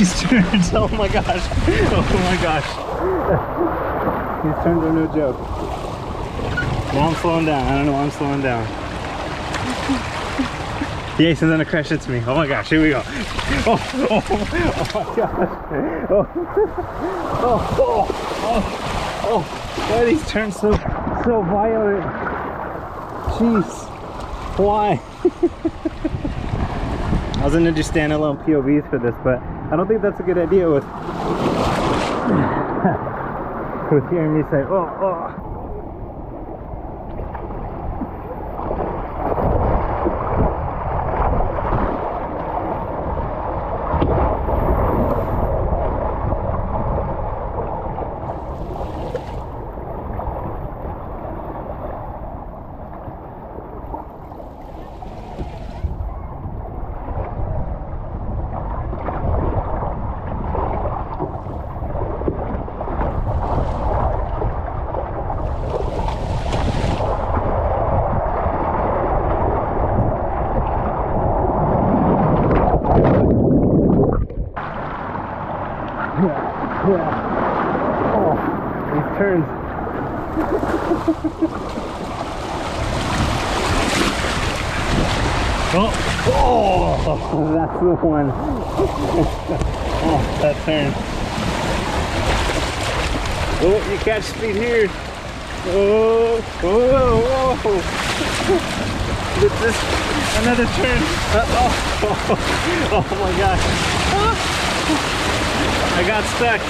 these turns. Oh my gosh. Oh my gosh. These turns are no joke. Now I'm slowing down. I don't know why I'm slowing down. Yes, and then a crash hits me. Oh my gosh, here we go. Oh, oh, oh my gosh. Oh, oh, oh, oh, oh. Why are these turns so violent? Jeez. Why? I was gonna do standalone POVs for this, but I don't think that's a good idea with hearing me say, oh, oh. Oh, these turns. Oh, that's the one. Oh, that turn. Oh, you catch speed here. Oh, oh, oh. With this, another turn. Oh my gosh. I got stuck.